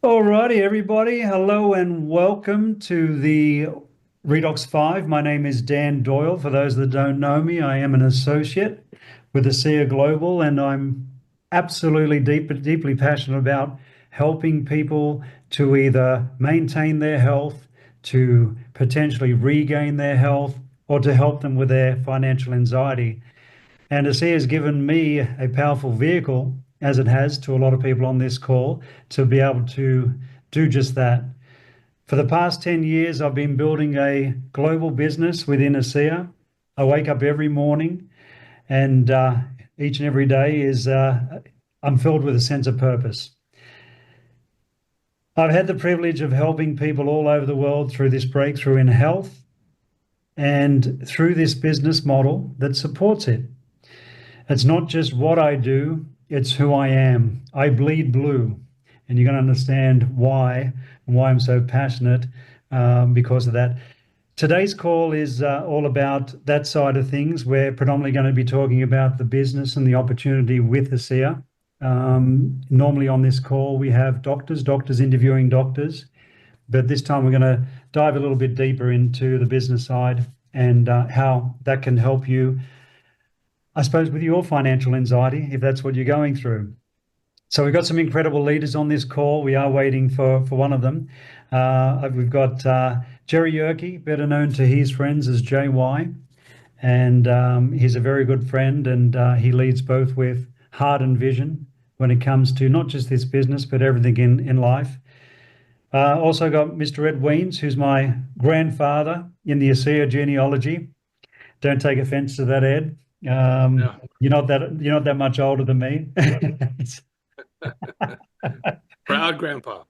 Alrighty, everybody. Hello and welcome to the Redox 5. My name is Dan Doyle. For those that don't know me, I am an associate with ASEA Global, and I'm absolutely deeply passionate about helping people to either maintain their health, to potentially regain their health, or to help them with their financial anxiety. And ASEA has given me a powerful vehicle, as it has to a lot of people on this call, to be able to do just that. For the past 10 years, I've been building a global business within ASEA. I wake up every morning and each and every day I'm filled with a sense of purpose. I've had the privilege of helping people all over the world through this breakthrough in health and through this business model that supports it. It's not just what I do, it's who I am. I bleed blue. And you're going to understand why and why I'm so passionate because of that. Today's call is all about that side of things. We're predominantly going to be talking about the business and the opportunity with ASEA. Normally on this call, we have doctors interviewing doctors. But this time we're going to dive a little bit deeper into the business side and how that can help you, I suppose, with your financial anxiety, if that's what you're going through. So we've got some incredible leaders on this call. We are waiting for one of them. We've got Jerry Yerke, better known to his friends as JY. And he's a very good friend, and he leads both with heart and vision when it comes to not just this business, but everything in life. Also got Mr. Ed Wiens, who's my grandfather in the ASEA genealogy. Don't take offense to that, Ed. No. You're not that much older than me. Proud grandpa.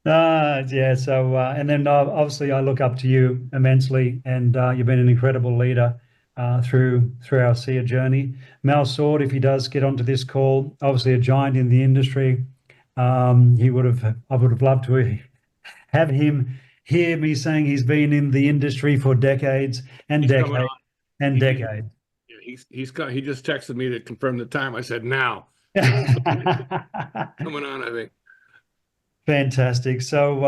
Yeah. So, and then obviously I look up to you immensely, and you've been an incredible leader through our ASEA journey. Mal Sword, if he does get onto this call, obviously a giant in the industry. I would have loved to have him hear me saying he's been in the industry for decades and He's decades coming on. and He- decades. He just texted me to confirm the time. I said now. Coming on, I think. Fantastic. So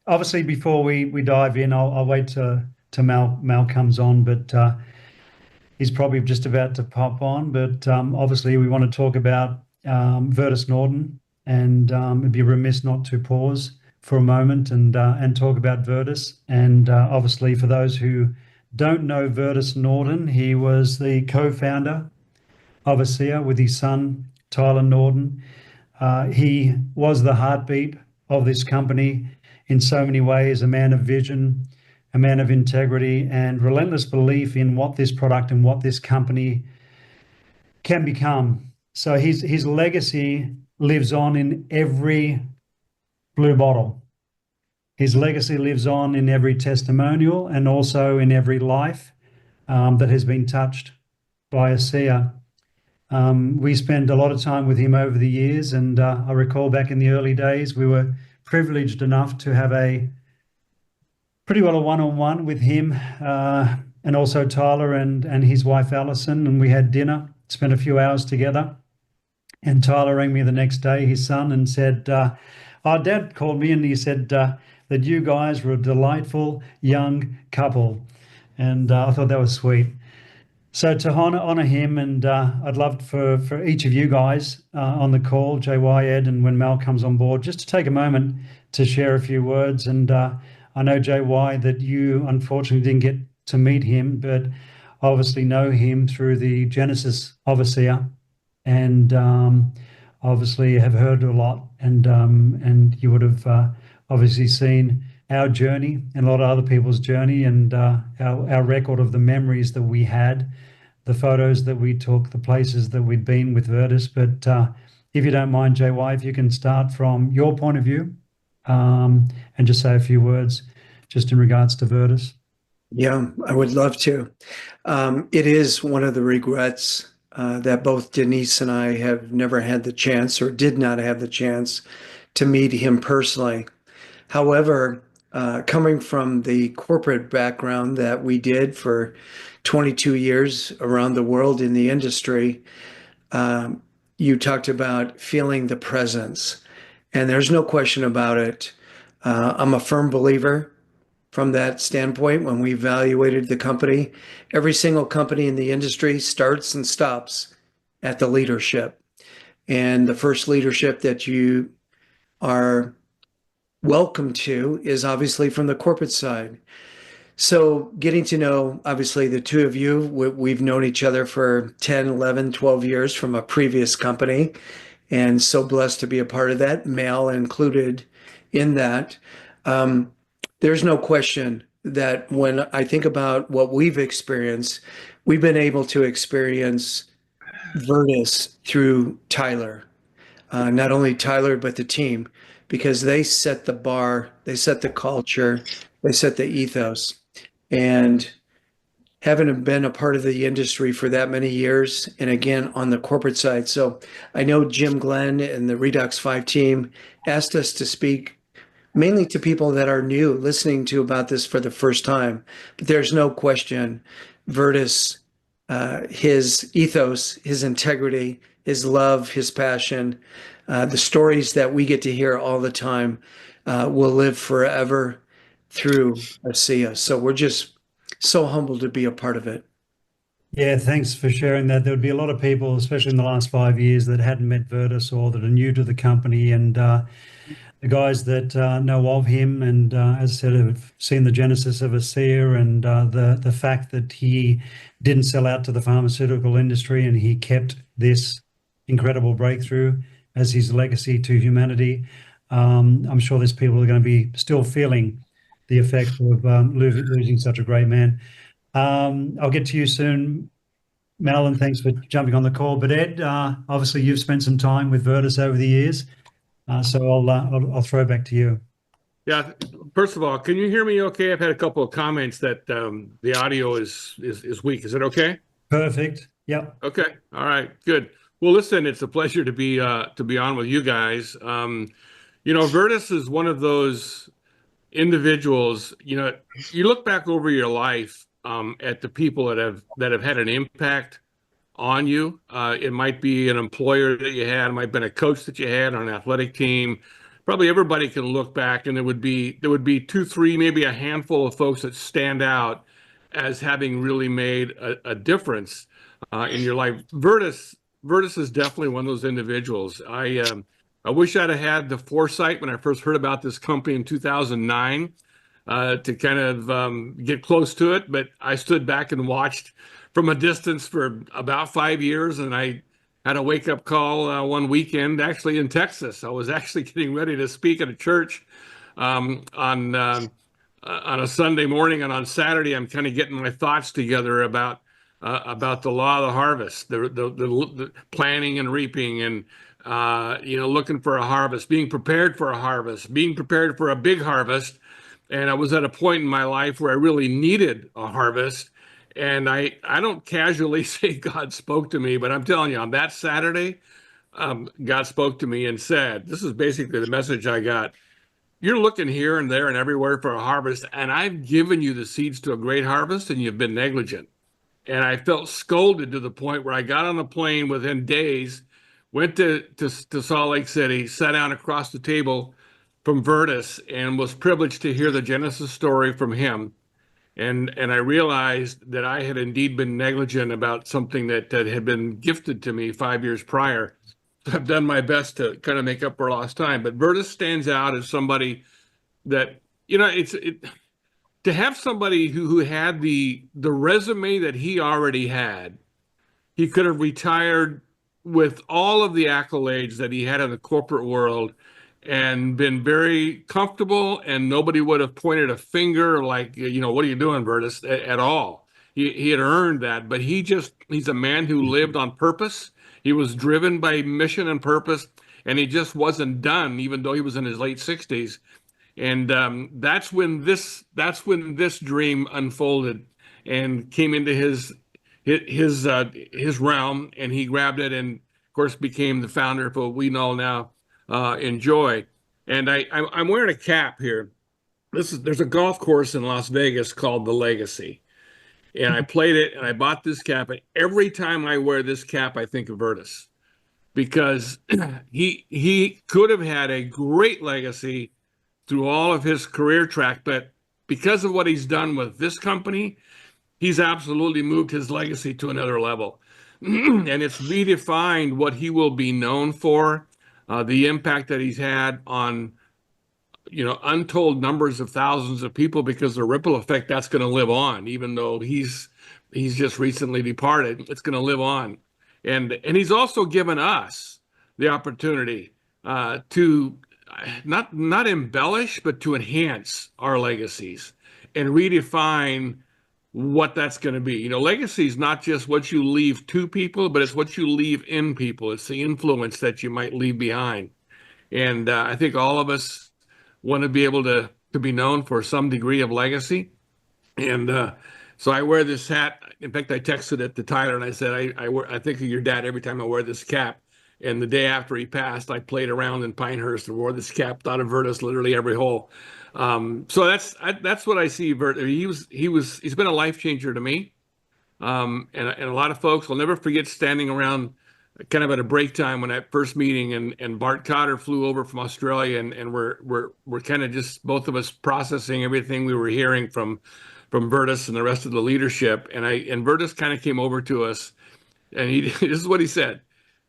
obviously before we dive in, I'll wait to Mal comes on, but he's probably just about to pop on. But obviously we want to talk about Virtus Norton, and it'd be remiss not to pause for a moment and talk about Virtus. And obviously for those who don't know Virtus Norton, he was the co-founder of ASEA with his son, Tyler Norton. He was the heartbeat of this company in so many ways, a man of vision, a man of integrity, and relentless belief in what this product and what this company can become. So his legacy lives on in every blue bottle. His legacy lives on in every testimonial and also in every life that has been touched by ASEA. We spent a lot of time with him over the years, and I recall back in the early days, we were privileged enough to have pretty well a one-on-one with him and also Tyler and his wife Alison, and we had dinner, spent a few hours together. And Tyler rang me the next day, his son, and said, our dad called me and he said that you guys were a delightful young couple. And I thought that was sweet. So to honor him, and I'd love for each of you guys on the call, JY, Ed, and when Mal comes on board, just to take a moment to share a few words. And I know, JY, that you unfortunately didn't get to meet him, but obviously know him through the genesis of ASEA, and obviously have heard a lot, and you would have obviously seen our journey and a lot of other people's journey, and our record of the memories that we had, the photos that we took, the places that we'd been with Virtus. But if you don't mind, JY, if you can start from your point of view and just say a few words just in regards to Virtus. Yeah, I would love to. It is one of the regrets that both Denise and I have never had the chance, or did not have the chance, to meet him personally. However, coming from the corporate background that we did for 22 years around the world in the industry, you talked about feeling the presence, and there's no question about it. I'm a firm believer from that standpoint. When we evaluated the company, every single company in the industry starts and stops at the leadership. And the first leadership that you are welcome to is obviously from the corporate side. So getting to know, obviously, the two of you, we've known each other for 10, 11, 12 years from a previous company, and so blessed to be a part of that, Mal included in that. There's no question that when I think about what we've experienced, we've been able to experience Virtus through Tyler. Not only Tyler, but the team, because they set the bar, they set the culture, they set the ethos. And having been a part of the industry for that many years, and again on the corporate side. So I know Jim Glenn and the Redox 5 team asked us to speak mainly to people that are new, listening to about this for the first time. But there's no question, Virtus, his ethos, his integrity, his love, his passion, the stories that we get to hear all the time will live forever through ASEA. So we're just so humbled to be a part of it. Yeah, thanks for sharing that. There would be a lot of people, especially in the last 5 years, that hadn't met Virtus or that are new to the company, and the guys that know of him, and as I said, have seen the genesis of ASEA, and the fact that he didn't sell out to the pharmaceutical industry and he kept this incredible breakthrough as his legacy to humanity. I'm sure there's people who are going to be still feeling the effects of losing such a great man. I'll get to you soon, Mel, and thanks for jumping on the call. But Ed, obviously you've spent some time with Virtus over the years, so I'll throw back to you. Yeah. First of all, can you hear me okay? I've had a couple of comments that the audio is weak. Is it okay? Perfect. Yep. Okay. All right. Good. Well, listen, it's a pleasure to be on with you guys. Virtus is one of those individuals. You look back over your life at the people that have had an impact on you. It might be an employer that you had, it might have been a coach that you had on an athletic team. Probably everybody can look back, and there would be two, three, maybe a handful of folks that stand out as having really made a difference in your life. Virtus is definitely one of those individuals. I wish I'd have had the foresight when I first heard about this company in 2009 to kind of get close to it, but I stood back and watched from a distance for about 5 years, and I had a wake-up call one weekend, actually in Texas. I was actually getting ready to speak at a church on a Sunday morning, and on Saturday, I'm kind of getting my thoughts together about the law of the harvest, the planting and reaping, and looking for a harvest, being prepared for a harvest, being prepared for a big harvest. And I was at a point in my life where I really needed a harvest. And I don't casually say God spoke to me, but I'm telling you, on that Saturday, God spoke to me and said, this is basically the message I got. You're looking here and there and everywhere for a harvest, and I've given you the seeds to a great harvest, and you've been negligent. And I felt scolded to the point where I got on a plane within days, went to Salt Lake City, sat down across the table from Virtus, and was privileged to hear the Genesis story from him. And I realized that I had indeed been negligent about something that had been gifted to me 5 years prior. I've done my best to kind of make up for lost time. But Virtus stands out as somebody that, to have somebody who had the resume that he already had. He could have retired with all of the accolades that he had in the corporate world and been very comfortable, and nobody would have pointed a finger like, what are you doing, Virtus, at all. He had earned that, but he's a man who lived on purpose. He was driven by mission and purpose, and he just wasn't done, even though he was in his late 60s. And that's when this dream unfolded and came into his realm, and he grabbed it, and of course became the founder of what we know now enjoy. And I'm wearing a cap here. There's a golf course in Las Vegas called the Legacy, and I played it, and I bought this cap, and every time I wear this cap I think of Virtus. because he could have had a great legacy through all of his career track, but because of what he's done with this company, he's absolutely moved his legacy to another level. And it's redefined what he will be known for, the impact that he's had on, untold numbers of thousands of people, because the ripple effect that's going to live on, even though he's just recently departed, it's going to live on. And he's also given us the opportunity to not embellish, but to enhance our legacies and redefine what that's going to be. Legacy is not just what you leave to people, but it's what you leave in people. It's the influence that you might leave behind. And I think all of us want to be able to be known for some degree of legacy. And so I wear this hat. In fact, I texted it to Tyler and I said, I think of your dad every time I wear this cap. And the day after he passed, I played around in Pinehurst and wore this cap, thought of Virtus literally every hole. So that's what I see. He's been a life changer to me. And a lot of folks will never forget standing around kind of at a break time when that first meeting, and Bart Cotter flew over from Australia, and we're kind of just both of us processing everything we were hearing from Virtus and the rest of the leadership. And Virtus kind of came over to us, and this is what he said.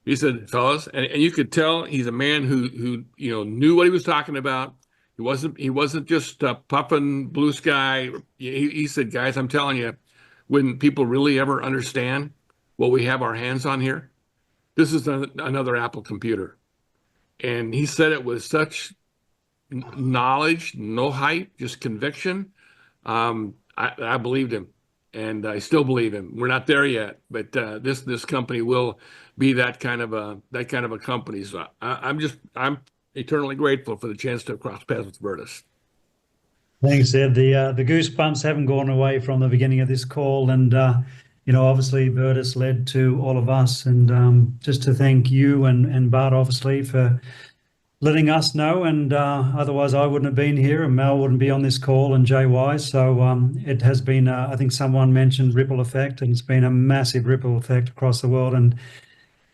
He said, fellas, and you could tell he's a man who knew what he was talking about. He wasn't just puffing blue sky. He said, guys, I'm telling you, when people really ever understand what we have our hands on here, this is another Apple computer. And he said it with such knowledge, no hype, just conviction. I believed him, and I still believe him. We're not there yet, but this company will be that kind of a company. So I'm eternally grateful for the chance to cross paths with Virtus. Thanks, Ed. The goosebumps haven't gone away from the beginning of this call, and obviously Virtus led to all of us, and just to thank you and Bart obviously for letting us know, and otherwise I wouldn't have been here, and Mel wouldn't be on this call, and JY. So it has been, I think someone mentioned ripple effect, and it's been a massive ripple effect across the world, and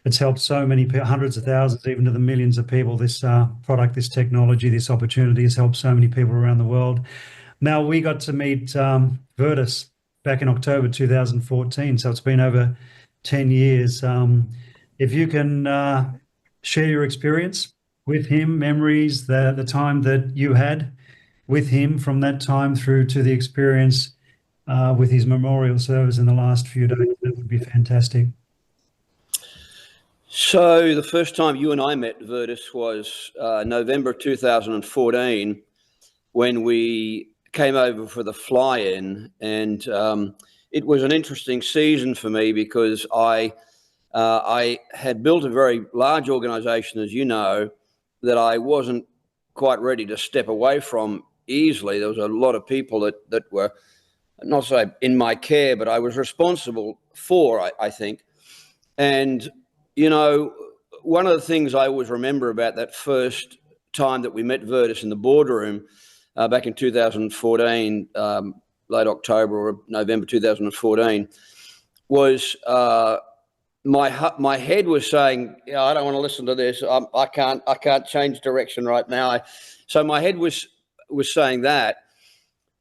it's helped so many, hundreds of thousands, even to the millions of people. This product, this technology, this opportunity has helped so many people around the world. Now, we got to meet Virtus back in October 2014, so it's been over 10 years. If you can share your experience with him, memories, the time that you had with him from that time through to the experience with his memorial service in the last few days, that would be fantastic. So the first time you and I met Virtus was November 2014, when we came over for the fly-in, and it was an interesting season for me because I had built a very large organization, as you know, that I wasn't quite ready to step away from easily. There was a lot of people that were, not so in my care, but I was responsible for, I think. And, one of the things I always remember about that first time that we met Virtus in the boardroom back in 2014, late October or November 2014, was my head was saying, I don't want to listen to this. I can't change direction right now. So my head was saying that,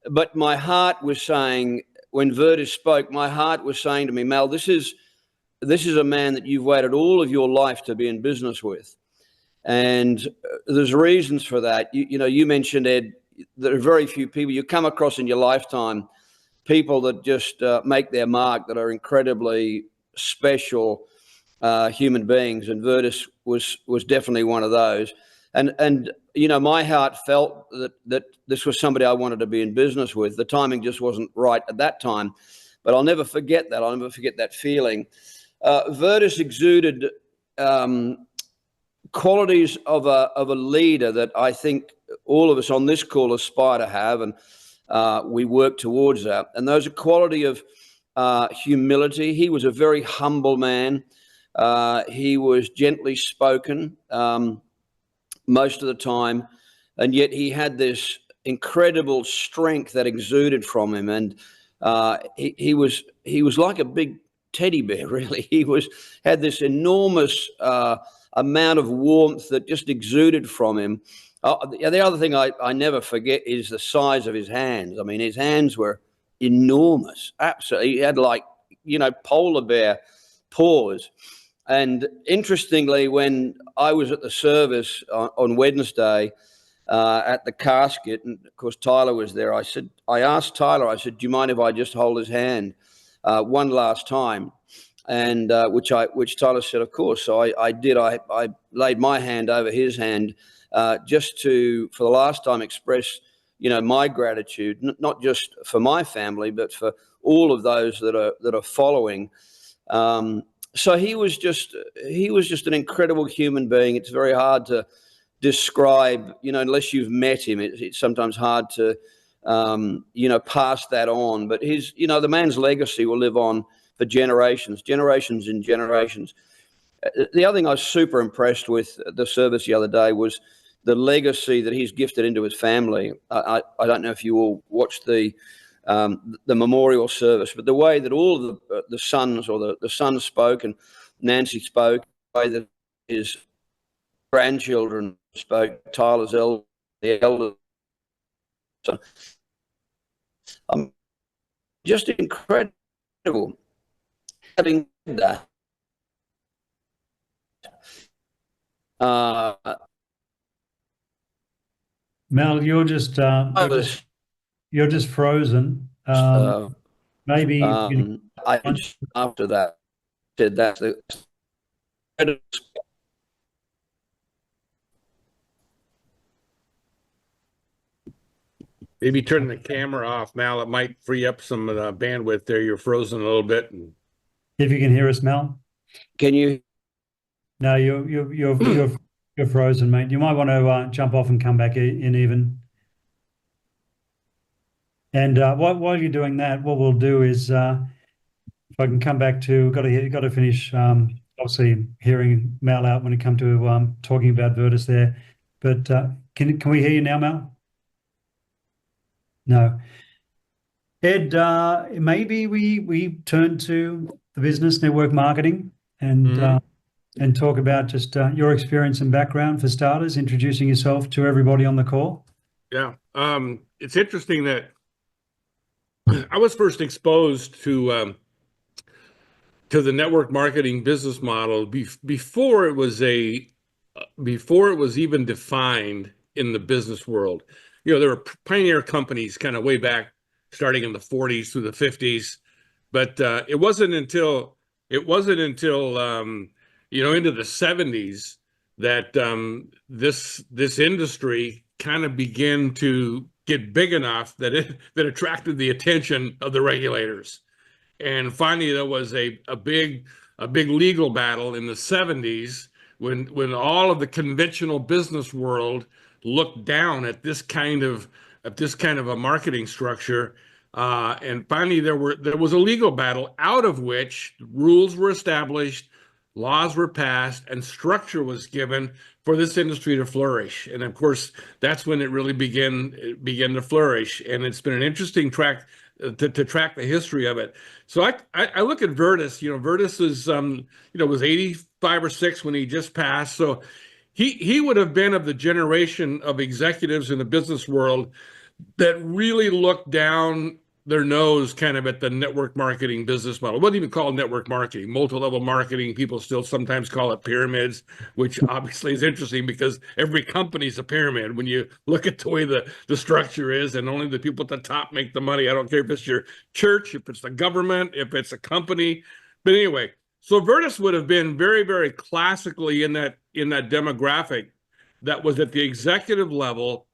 but my heart was saying, when Virtus spoke, my heart was saying to me, Mel, this is a man that you've waited all of your life to be in business with. And there's reasons for that. You mentioned, Ed, there are very few people you come across in your lifetime, people that just make their mark, that are incredibly special human beings. And Virtus was definitely one of those. And my heart felt that this was somebody I wanted to be in business with. The timing just wasn't right at that time. But I'll never forget that. I'll never forget that feeling. Virtus exuded qualities of a leader that I think all of us on this call aspire to have, and we work towards that. And those are quality of humility. He was a very humble man. He was gently spoken most of the time, and yet he had this incredible strength that exuded from him. And he was like a big teddy bear, really. He had this enormous amount of warmth that just exuded from him. The other thing I never forget is the size of his hands. I mean, his hands were enormous. Absolutely. He had like, polar bear paws. And interestingly, when I was at the service on Wednesday at the casket, and of course Tyler was there, I asked Tyler, I said, do you mind if I just hold his hand one last time? And which Tyler said, of course. So I did. I laid my hand over his hand just to, for the last time, express, my gratitude, not just for my family, but for all of those that are following. So he was just an incredible human being. It's very hard to describe, unless you've met him. It's sometimes hard to, pass that on. But the man's legacy will live on for generations and generations. The other thing I was super impressed with at the service the other day was the legacy that he's gifted into his family. I don't know if you all watched the memorial service, but the way that all of the sons, or the sons spoke, and Nancy spoke, the way that his grandchildren spoke, Tyler's the elder son, just incredible. Having said that, Mel, you're just frozen. Maybe after that said that Maybe turn the camera off, Mal. It might free up some of the bandwidth there. You're frozen a little bit. if you can hear us, Mel. Can you? No, you're frozen, mate. You might want to jump off and come back in even. And while you're doing that, what we'll do is, if I can come back to, got to finish, obviously hearing Mel out when it comes to talking about Virtus there. But can we hear you now, Mel? No. Ed, maybe we turn to the business network marketing and talk about just your experience and background for starters, introducing yourself to everybody on the call. Yeah. It's interesting that I was first exposed to the network marketing business model before it was even defined in the business world. There were pioneer companies kind of way back, starting in the 40s through the 50s, but it wasn't until into the 70s that this industry kind of began to get big enough that it attracted the attention of the regulators. And finally, there was a big legal battle in the 70s when all of the conventional business world looked down at this kind of a marketing structure, and finally there was a legal battle out of which rules were established, laws were passed, and structure was given for this industry to flourish. And of course, that's when it really began to flourish. And it's been an interesting track to track the history of it. So I look at Virtus. Virtus is was 85 or 6 when he just passed. So he would have been of the generation of executives in the business world that really looked down their nose kind of at the network marketing business model. It wasn't even called network marketing, multi-level marketing. People still sometimes call it pyramids, which obviously is interesting because every company's a pyramid when you look at the way the structure is, and only the people at the top make the money. I don't care if it's your church, if it's the government, if it's a company. But anyway, so Virtus would have been very, very classically in that demographic that was at the executive level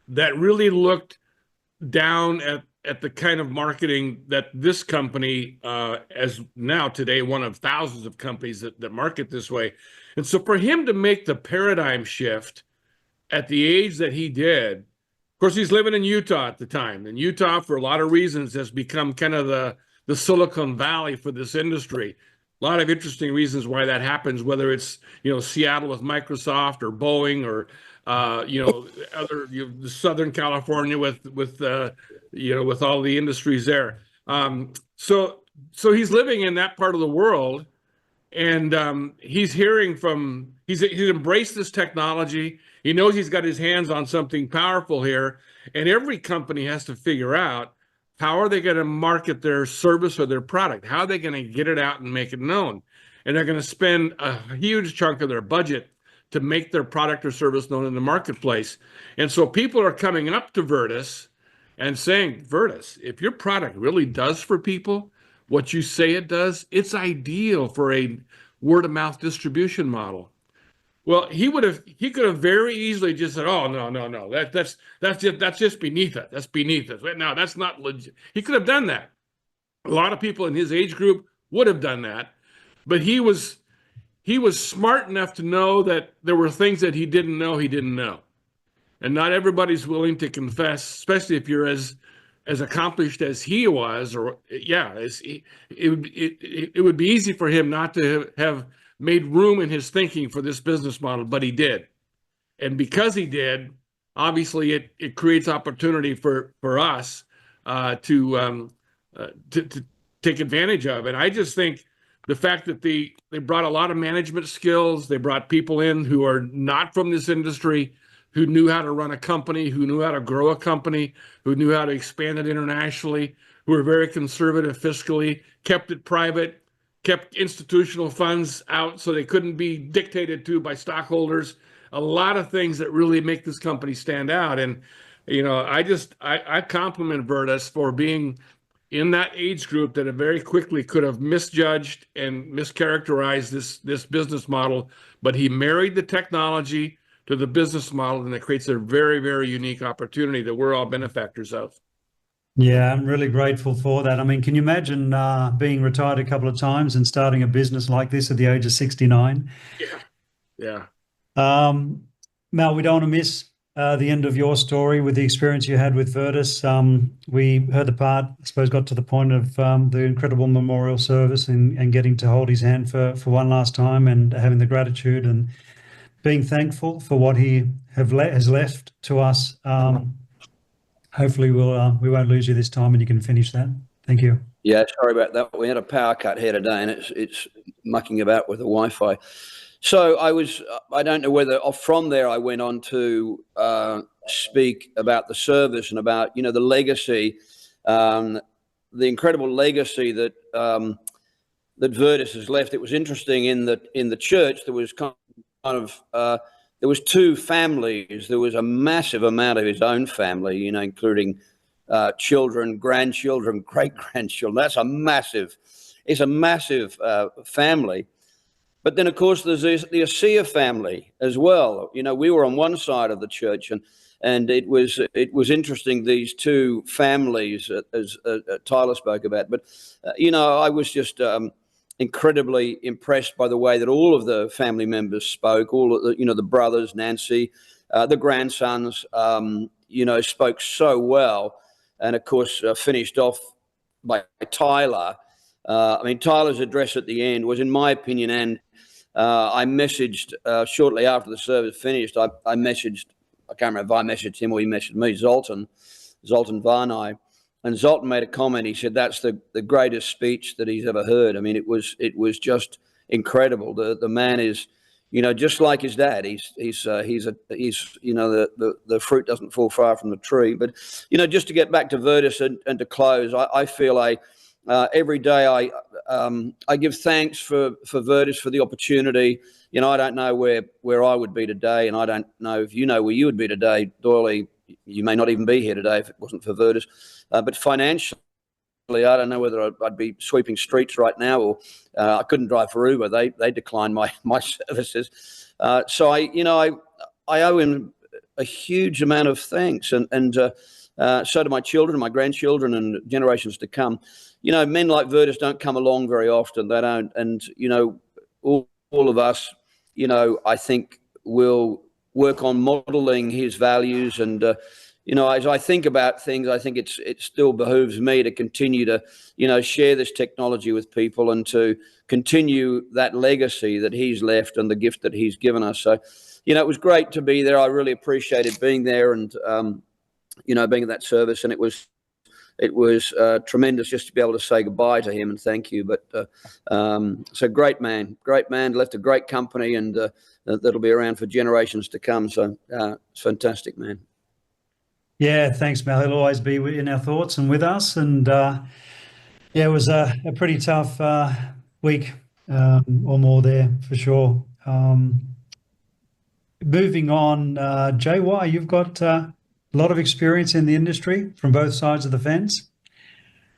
that really looked down at the kind of marketing that this company, as now today one of thousands of companies that market this way. And so for him to make the paradigm shift at the age that he did, of course, he's living in Utah at the time. And Utah, for a lot of reasons, has become kind of the Silicon Valley for this industry. A lot of interesting reasons why that happens, whether it's, Seattle with Microsoft or Boeing or, other Southern California with all the industries there. So he's living in that part of the world, And he's hearing from, he's embraced this technology. He knows he's got his hands on something powerful here. And every company has to figure out, how are they going to market their service or their product? How are they going to get it out and make it known? And they're going to spend a huge chunk of their budget to make their product or service known in the marketplace. And so people are coming up to Virtus and saying, Virtus, if your product really does for people what you say it does, it's ideal for a word of mouth distribution model. Well, he could have very easily just said, "Oh, no, that's just beneath it. That's beneath us." No, that's not legit. He could have done that. A lot of people in his age group would have done that, but he was smart enough to know that there were things that he didn't know, and not everybody's willing to confess, especially if you're as accomplished as he was, or it would be easy for him not to have made room in his thinking for this business model, but he did. And because he did, obviously it creates opportunity for us to take advantage of. And I just think the fact that they brought a lot of management skills, they brought people in who are not from this industry, who knew how to run a company, who knew how to grow a company, who knew how to expand it internationally, who were very conservative fiscally, kept it private, kept institutional funds out so they couldn't be dictated to by stockholders. A lot of things that really make this company stand out. And, I compliment Virtus for being in that age group that very quickly could have misjudged and mischaracterized this business model, but he married the technology to the business model, and it creates a very, very unique opportunity that we're all benefactors of. Yeah, I'm really grateful for that. I mean, can you imagine being retired a couple of times and starting a business like this at the age of 69? Yeah. Mal, we don't want to miss the end of your story with the experience you had with Virtus. We heard the part, I suppose, got to the point of the incredible memorial service and getting to hold his hand for one last time, and having the gratitude and being thankful for what he has left to us. Hopefully we won't lose you this time and you can finish that. Thank you. Yeah, sorry about that. We had a power cut here today, and it's mucking about with the Wi-Fi. So I don't know whether from there I went on to speak about the service and about, the legacy, the incredible legacy that that Virtus has left. It was interesting in the church. There was there was two families. There was a massive amount of his own family, including children, grandchildren, great-grandchildren. It's a massive family. But then, of course, there's the Assia family as well. We were on one side of the church, and it was interesting, these two families, as Tyler spoke about. But, I was just incredibly impressed by the way that all of the family members spoke, all of the brothers, Nancy, the grandsons, spoke so well. And, of course, finished off by Tyler. Tyler's address at the end was, in my opinion, and I messaged shortly after the service finished. I messaged, I can't remember if I messaged him or he messaged me, Zoltan Varnai. And Zoltan made a comment. He said that's the greatest speech that he's ever heard. It was just incredible. The man is, just like his dad. He's the fruit doesn't fall far from the tree. But just to get back to Virtus and to close, I feel every day I give thanks for Virtus, for the opportunity. I don't know where I would be today, and I don't know if you know where you would be today, Doyle. You may not even be here today if it wasn't for Virtus. But financially, I don't know whether I'd be sweeping streets right now, or I couldn't drive for Uber. They declined my services. So I owe him a huge amount of thanks, and so do my children, my grandchildren, and generations to come. Men like Virtus don't come along very often. They don't, and all of us, I think will work on modeling his values. And as I think about things, I think it still behooves me to continue to share this technology with people and to continue that legacy that he's left and the gift that he's given us. So it was great to be there. I really appreciated being there and being at that service, and it was it was tremendous just to be able to say goodbye to him and thank you. But so great man, left a great company, and that'll be around for generations to come. So it's fantastic, man. Yeah, thanks, Mel. He'll always be in our thoughts and with us. And yeah, it was a pretty tough week or more there for sure. Moving on, JY, you've got a lot of experience in the industry from both sides of the fence.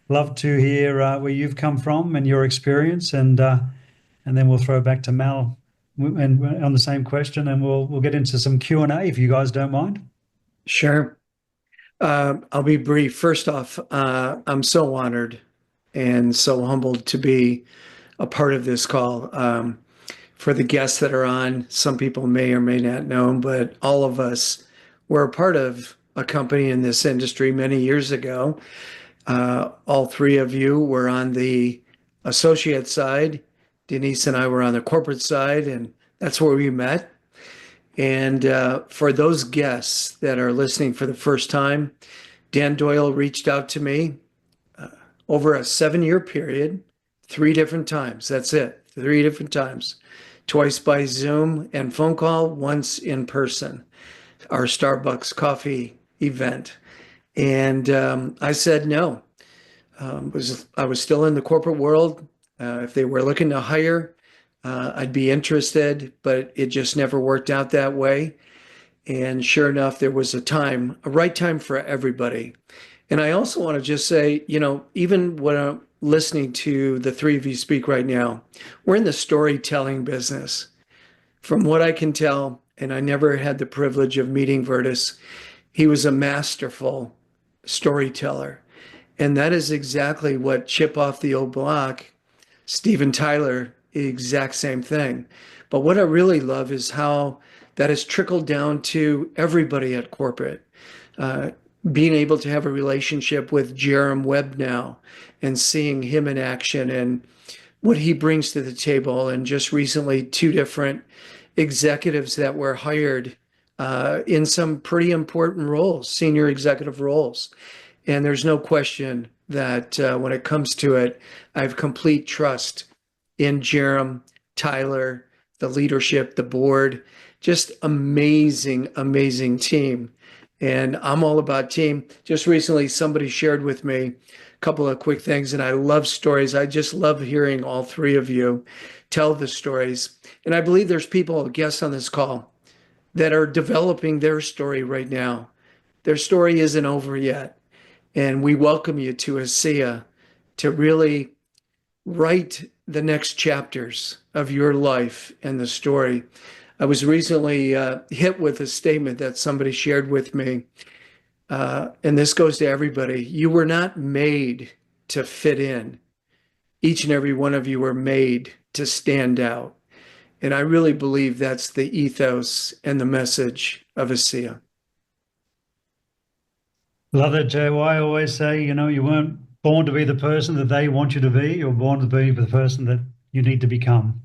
Love to hear where you've come from and your experience, and then we'll throw it back to Mel and on the same question, and we'll get into some Q&A if you guys don't mind. Sure. I'll be brief. First off, I'm so honored and so humbled to be a part of this call. For the guests that are on, some people may or may not know, but all of us were a part of a company in this industry many years ago. All three of you were on the associate side. Denise and I were on the corporate side, and that's where we met. And for those guests that are listening for the first time, Dan Doyle reached out to me over a 7-year period, 3 different times. That's it, 3 different times. Twice by Zoom and phone call, once in person, our Starbucks coffee event. And I said no. I was still in the corporate world. If they were looking to hire, I'd be interested, but it just never worked out that way. And sure enough, there was a right time for everybody. And I also want to just say, even when I'm listening to the three of you speak right now, we're in the storytelling business. From what I can tell, and I never had the privilege of meeting Virtus, he was a masterful storyteller. And that is exactly what Chip off the old block, Steven Tyler, the exact same thing. But what I really love is how that has trickled down to everybody at corporate. Being able to have a relationship with Jerem Webb now and seeing him in action and what he brings to the table. And just recently, 2 different executives that were hired in some pretty important roles, senior executive roles. And there's no question that when it comes to it, I have complete trust in Jerem, Tyler, the leadership, the board, just amazing, amazing team. And I'm all about team. Just recently, somebody shared with me a couple of quick things, and I love stories. I just love hearing all three of you tell the stories. And I believe there's people, guests on this call, that are developing their story right now. Their story isn't over yet. And we welcome you to ASEA to really write the next chapters of your life and the story. I was recently hit with a statement that somebody shared with me, and this goes to everybody. You were not made to fit in. Each and every one of you were made to stand out. And I really believe that's the ethos and the message of ASEA. Love it, JY. I always say, you weren't born to be the person that they want you to be. You're born to be the person that you need to become.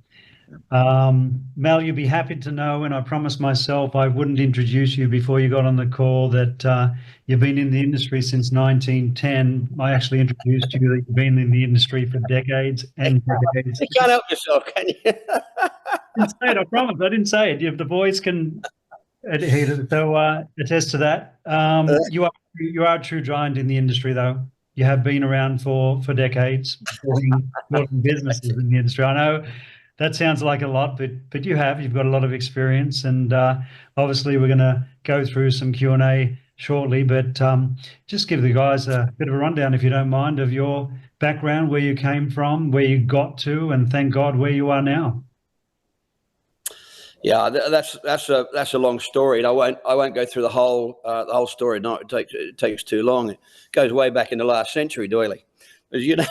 Mel, you'd be happy to know, and I promised myself I wouldn't introduce you before you got on the call, that you've been in the industry since 1910. I actually introduced you that you've been in the industry for decades and decades. You can't help yourself, can you? I didn't say it, I promise. I didn't say it. The boys can attest to that. You are a true giant in the industry, though. You have been around for decades, building businesses in the industry. I know that sounds like a lot, but you've got a lot of experience, and obviously we're going to go through some Q&A shortly, but just give the guys a bit of a rundown, if you don't mind, of your background, where you came from, where you got to, and thank God where you are now. Yeah, that's a long story, and I won't go through the whole story. No, it takes too long. It goes way back in the last century, Doyle. As you know,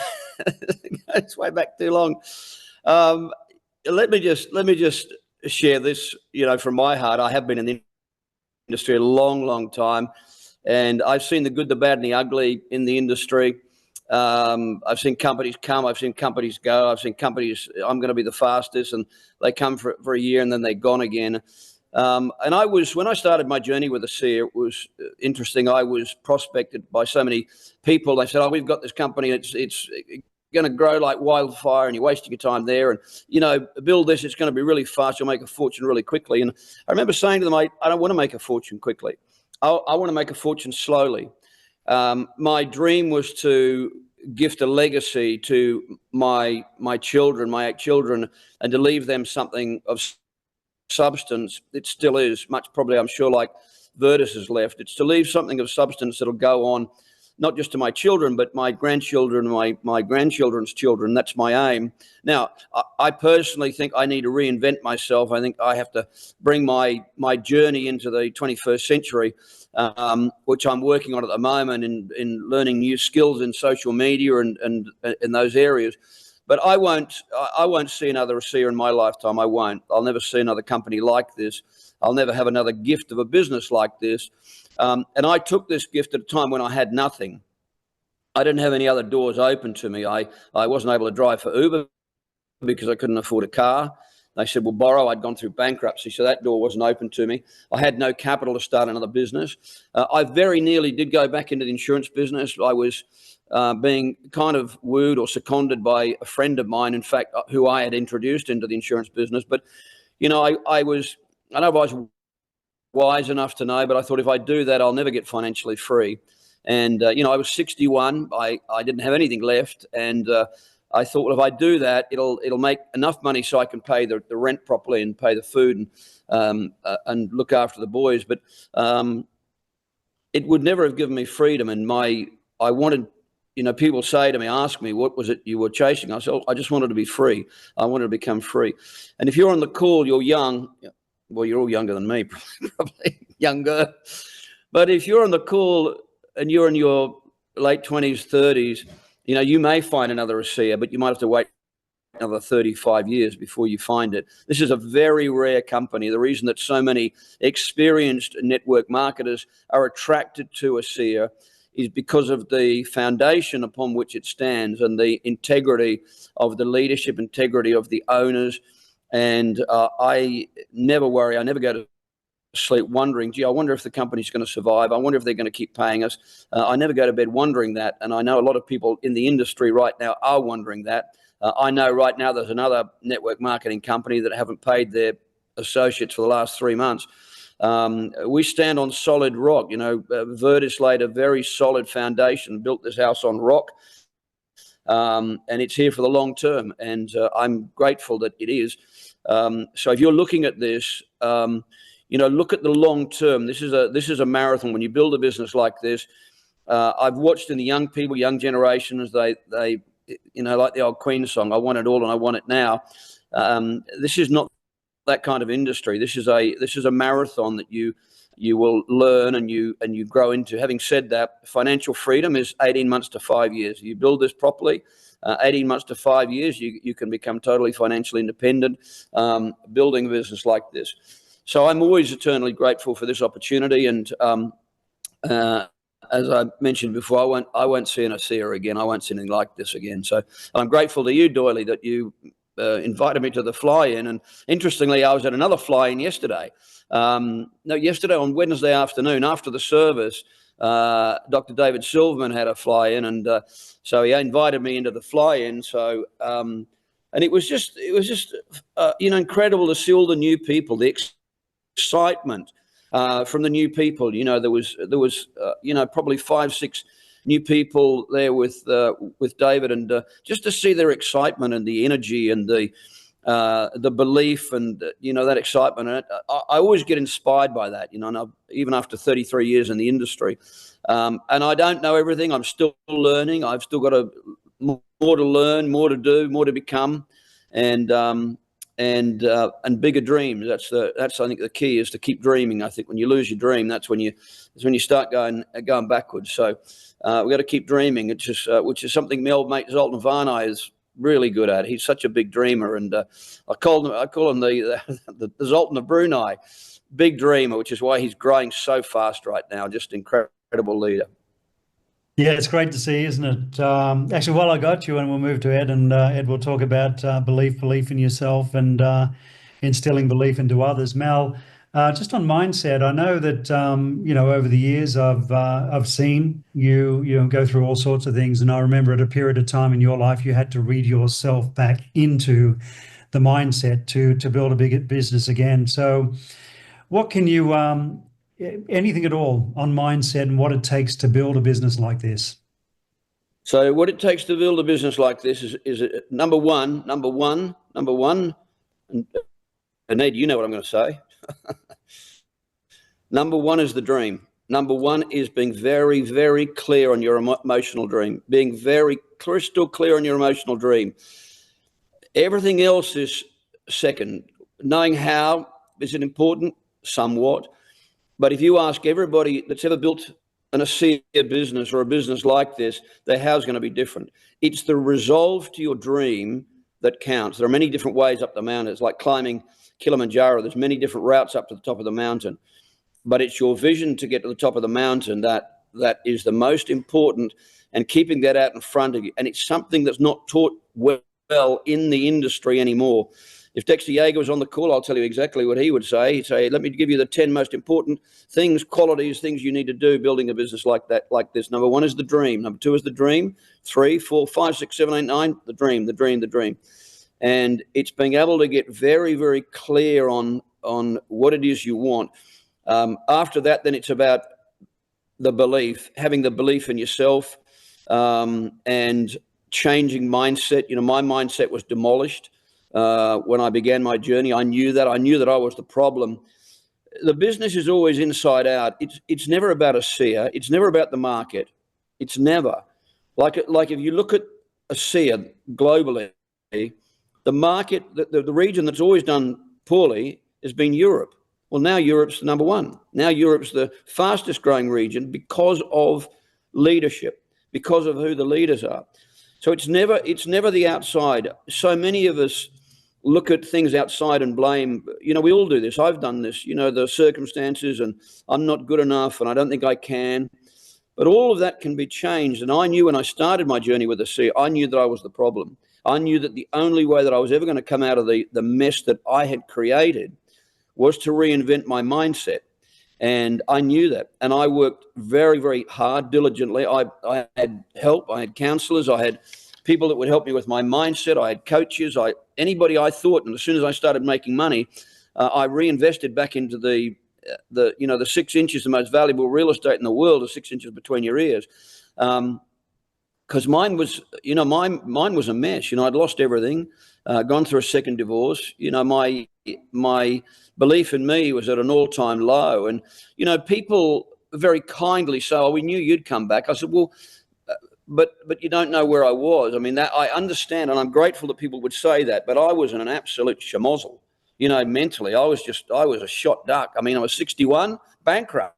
it's way back too long. Let me just share this. From my heart, I have been in the industry a long, long time, and I've seen the good, the bad, and the ugly in the industry. I've seen companies come, I've seen companies go, I've seen companies, I'm going to be the fastest, and they come for a year and then they're gone again. And when I started my journey with ASEA, it was interesting. I was prospected by so many people. They said, "Oh, we've got this company. It's going to grow like wildfire, and you're wasting your time there. And build this. It's going to be really fast. You'll make a fortune really quickly." And I remember saying to them, "I don't want to make a fortune quickly. I want to make a fortune slowly." My dream was to gift a legacy to my children, my 8 children, and to leave them something of substance. It still is much, probably, I'm sure, like Virtus has left. It's to leave something of substance that'll go on, not just to my children, but my grandchildren, my grandchildren's children. That's my aim. Now, I personally think I need to reinvent myself. I think I have to bring my journey into the 21st century, which I'm working on at the moment in learning new skills in social media and in those areas. But I won't see another ASEA in my lifetime. I won't. I'll never see another company like this. I'll never have another gift of a business like this. And I took this gift at a time when I had nothing. I didn't have any other doors open to me. I wasn't able to drive for Uber because I couldn't afford a car. They said, "Well, borrow." I'd gone through bankruptcy, so that door wasn't open to me. I had no capital to start another business. I very nearly did go back into the insurance business. I was being kind of wooed or seconded by a friend of mine, in fact, who I had introduced into the insurance business. But, I know I was wise enough to know, but I thought if I do that, I'll never get financially free. And, I was 61. I didn't have anything left. And I thought, well, if I do that, it'll make enough money so I can pay the rent properly and pay the food and look after the boys. But it would never have given me freedom. And I wanted, people say to me, ask me, what was it you were chasing? I said, "Oh, I just wanted to be free. I wanted to become free." And if you're on the call, you're young. Well, you're all younger than me, probably younger. But if you're on the call and you're in your late 20s, 30s, you may find another ASEA, but you might have to wait another 35 years before you find it. This is a very rare company. The reason that so many experienced network marketers are attracted to ASEA is because of the foundation upon which it stands and the integrity of the leadership, integrity of the owners. And I never worry. I never go to sleep wondering, "Gee, I wonder if the company's going to survive. I wonder if they're going to keep paying us." I never go to bed wondering that. And I know a lot of people in the industry right now are wondering that. I know right now there's another network marketing company that haven't paid their associates for the last 3 months. We stand on solid rock. Virtus laid a very solid foundation, built this house on rock. And it's here for the long term. And I'm grateful that it is. So if you're looking at this, look at the long term. This is a marathon. When you build a business like this, I've watched in the young people, young generations, they like the old Queen song, "I want it all and I want it now." This is not that kind of industry. This is a marathon that you will learn and you grow into. Having said that, financial freedom is 18 months to 5 years. You build this properly, 18 months to 5 years, you can become totally financially independent, building a business like this. So I'm always eternally grateful for this opportunity. And as I mentioned before, I won't see an ASEA again. I won't see anything like this again. So I'm grateful to you, Doyle, that you invited me to the fly-in. And interestingly, I was at another fly-in yesterday. Yesterday on Wednesday afternoon after the service, Dr. David Silverman had a fly-in, and so he invited me into the fly-in. So and it was just incredible to see all the new people, the excitement from the new people. There was probably 5-6 new people there with David, and just to see their excitement and the energy and the belief and that excitement. And I always get inspired by that. And even after 33 years in the industry, and I don't know everything. I'm still learning. I've still got more to learn, more to do, more to become, and bigger dreams. That's I think the key is to keep dreaming. I think when you lose your dream, that's when you start going backwards. So we've got to keep dreaming. It's just which is something my old mate Zoltan Varney is really good at. He's such a big dreamer, and I call him the Zoltan of Brunei, big dreamer, which is why he's growing so fast right now. Just incredible leader. Yeah, it's great to see, isn't it? Actually, while I got you, and we'll move to Ed, and Ed will talk about belief in yourself and instilling belief into others. Mal, Just on mindset, I know that over the years I've seen you go through all sorts of things, and I remember at a period of time in your life you had to read yourself back into the mindset to build a big business again. So, what can you anything at all on mindset and what it takes to build a business like this? So what it takes to build a business like this is number one, and Ned, you know what I'm going to say. Number one is the dream. Number one is being very, very clear on your emotional dream, being very crystal clear on your emotional dream. Everything else is second. Knowing how is it important? Somewhat. But if you ask everybody that's ever built an ASEA business or a business like this, their how is going to be different. It's the resolve to your dream that counts. There are many different ways up the mountain. It's like climbing Kilimanjaro. There's many different routes up to the top of the mountain. But it's your vision to get to the top of the mountain that is the most important, and keeping that out in front of you. And it's something that's not taught well in the industry anymore. If Dexter Yeager was on the call, I'll tell you exactly what he would say. He'd say, let me give you the 10 most important things, qualities, things you need to do building a business like this. Number one is the dream. Number two is the dream. 3, 4, 5, 6, 7, 8, 9, the dream. And it's being able to get very, very clear on what it is you want. After that, then it's about the belief, having the belief in yourself, and changing mindset. My mindset was demolished. When I began my journey, I knew that I was the problem. The business is always inside out. It's never about ASEA. It's never about the market. It's never like if you look at ASEA globally, the market, the region that's always done poorly has been Europe. Well, now Europe's the number one. Now Europe's the fastest growing region because of leadership, because of who the leaders are. So it's never the outside. So many of us look at things outside and blame. We all do this. I've done this, the circumstances, and I'm not good enough and I don't think I can. But all of that can be changed. And I knew when I started my journey with ASEA, I knew that I was the problem. I knew that the only way that I was ever going to come out of the mess that I had created was to reinvent my mindset. And I knew that. And I worked very, very hard, diligently. I had help. I had counselors. I had people that would help me with my mindset. I had coaches. Anybody I thought. And as soon as I started making money, I reinvested back into the 6 inches, the most valuable real estate in the world, is 6 inches between your ears. Because mine was a mess. I'd lost everything, gone through a second divorce. My belief in me was at an all-time low. And, people very kindly say, oh, we knew you'd come back. I said, well, but you don't know where I was. I mean, that I understand, and I'm grateful that people would say that, but I was in an absolute schmozzle. Mentally, I was a shot duck. I mean, I was 61, bankrupt,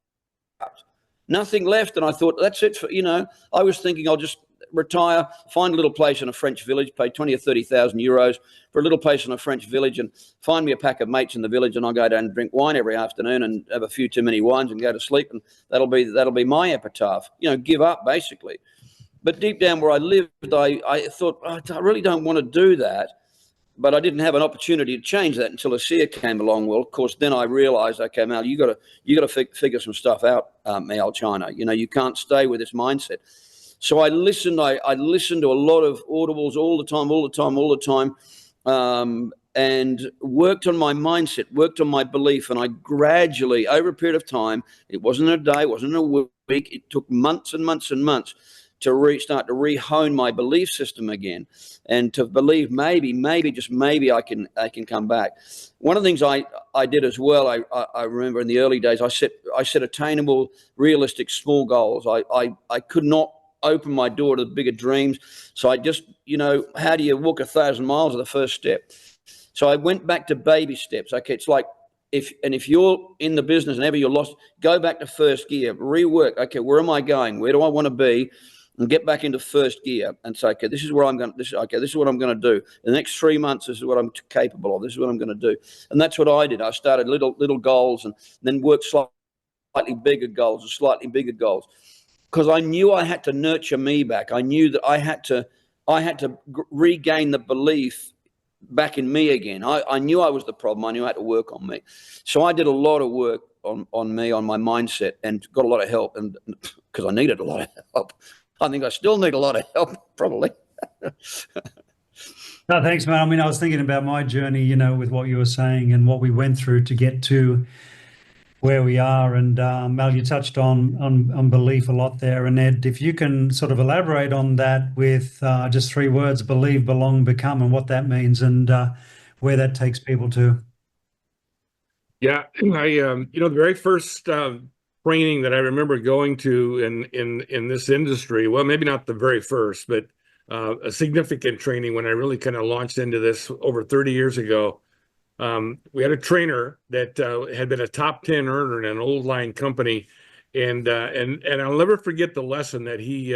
nothing left. And I thought, that's it for, I was thinking I'll just retire, find a little place in a French village, pay 20 or 30,000 euros for a little place in a French village, and find me a pack of mates in the village, and I'll go down and drink wine every afternoon and have a few too many wines and go to sleep, and that'll be my epitaph. Give up basically. But deep down where I lived, I thought, I really don't want to do that. But I didn't have an opportunity to change that until ASEA came along. Well, of course, then I realized, okay, Mal, you got to figure some stuff out, Mal China. You can't stay with this mindset. So I listened. I listened to a lot of audibles all the time, and worked on my mindset, worked on my belief. And I gradually, over a period of time, it wasn't a day, it wasn't a week, it took months and months and months to start to re-hone my belief system again, and to believe maybe, just maybe I can come back. One of the things I did as well, I remember in the early days, I set attainable, realistic, small goals. I could not open my door to bigger dreams. So I just, how do you walk 1,000 miles? Is the first step. So I went back to baby steps. Okay, it's like if you're in the business and ever you're lost, go back to first gear, rework. Okay, where am I going? Where do I want to be? And get back into first gear and say, okay, this is where I'm going. This is what I'm going to do. The next 3 months, this is what I'm capable of. This is what I'm going to do. And that's what I did. I started little goals, and then worked slightly bigger goals and slightly bigger goals. Because I knew I had to nurture me back. I knew that I had to regain the belief back in me again. I knew I was the problem. I knew I had to work on me. So I did a lot of work on me, on my mindset, and got a lot of help. And because I needed a lot of help, I think I still need a lot of help, probably. No, thanks, man. I mean, I was thinking about my journey, with what you were saying and what we went through to get to where we are. And Mel, you touched on belief a lot there. And Ed, if you can sort of elaborate on that with just 3 words: believe, belong, become, and what that means, and where that takes people to. Yeah, the very first training that I remember going to in this industry, well, maybe not the very first, but a significant training when I really kind of launched into this over 30 years ago. We had a trainer that had been a top 10 earner in an old line company, and I'll never forget the lesson that he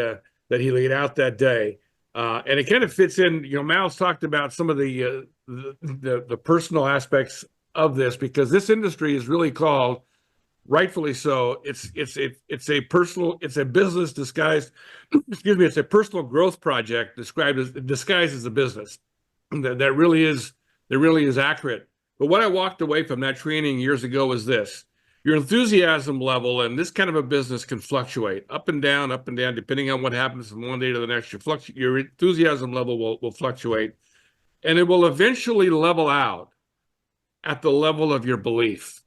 laid out that day. And it kind of fits in. Mal's talked about some of the personal aspects of this, because this industry is really called, rightfully so, it's a business disguised, excuse me, it's a personal growth project disguised as a business. That really is accurate. But what I walked away from that training years ago was this: your enthusiasm level in this kind of a business can fluctuate up and down, depending on what happens from one day to the next. Your enthusiasm level will fluctuate, and it will eventually level out at the level of your belief.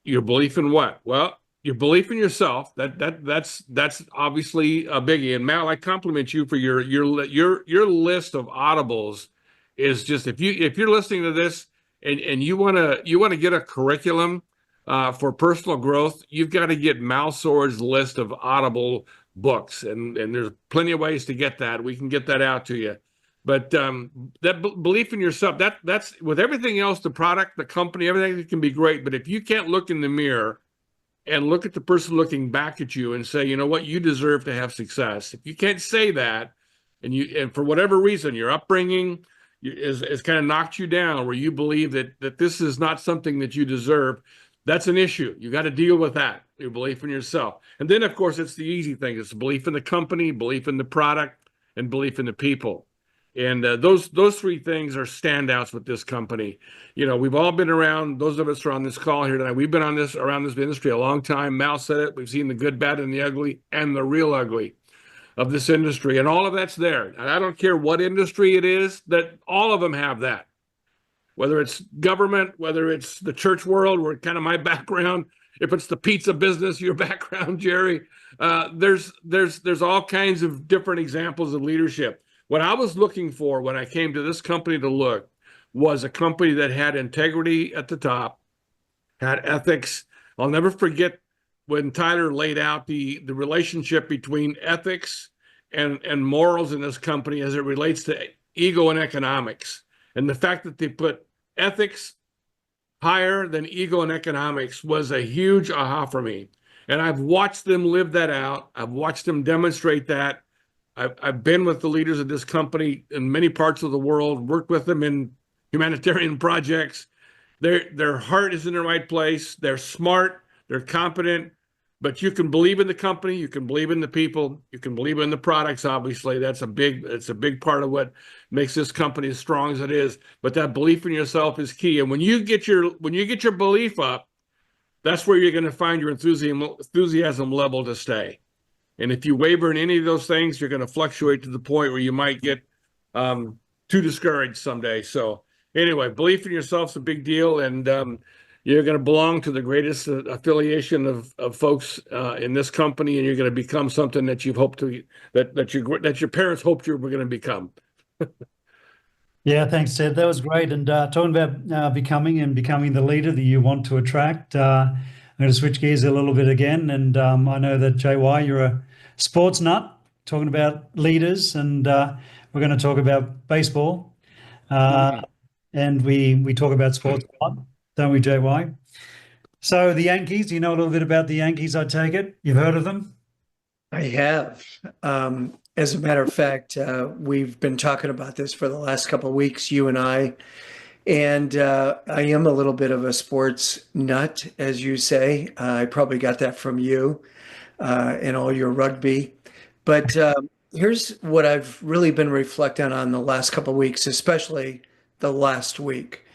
Your belief in what? Well, your belief in yourself. That's obviously a biggie. And Mal, I compliment you for your list of audibles. Is just, if you're listening to this and you want to get a curriculum for personal growth, you've got to get Mal Sword's list of Audible books, and there's plenty of ways to get that. We can get that out to you. But that belief in yourself, that's with everything else, the product, the company, everything can be great. But if you can't look in the mirror and look at the person looking back at you and say, you know what, you deserve to have success. If you can't say that, and for whatever reason, your upbringing is kind of knocked you down, where you believe that this is not something that you deserve, that's an issue. You got to deal with that, your belief in yourself. And then, of course, it's the easy thing. It's belief in the company, belief in the product, and belief in the people. And those 3 things are standouts with this company. We've all been around, those of us who are on this call here tonight, we've been around this industry a long time. Mal said it. We've seen the good, bad, and the ugly, and the real ugly of this industry. And all of that's there. And I don't care what industry it is, that all of them have that. Whether it's government, whether it's the church world, where kind of my background, if it's the pizza business, your background, Jerry, there's all kinds of different examples of leadership. What I was looking for when I came to this company to look was a company that had integrity at the top, had ethics. I'll never forget when Tyler laid out the relationship between ethics and morals in this company as it relates to ego and economics. And the fact that they put ethics higher than ego and economics was a huge aha for me. And I've watched them live that out. I've watched them demonstrate that. I've been with the leaders of this company in many parts of the world, worked with them in humanitarian projects. Their heart is in the right place. They're smart. They're competent. But you can believe in the company. You can believe in the people. You can believe in the products. Obviously, it's a big part of what makes this company as strong as it is. But that belief in yourself is key. And when you get your belief up, that's where you're going to find your enthusiasm level to stay. And if you waver in any of those things, you're going to fluctuate to the point where you might get too discouraged someday. So anyway, belief in yourself is a big deal, and you're going to belong to the greatest affiliation of folks in this company, and you're going to become something that you've hoped to that your parents hoped you were going to become. Yeah, thanks, Ted. That was great. And talking about becoming the leader that you want to attract, I'm going to switch gears a little bit again. And I know that, JY, you're a sports nut, talking about leaders, and we're going to talk about baseball. And we talk about sports a lot, don't we, JY? So the Yankees, you know a little bit about the Yankees, I take it? You've heard of them? I have. As a matter of fact, we've been talking about this for the last couple of weeks, you and I. And I am a little bit of a sports nut, as you say. I probably got that from you and all your rugby. But here's what I've really been reflecting on the last couple of weeks, especially the last week.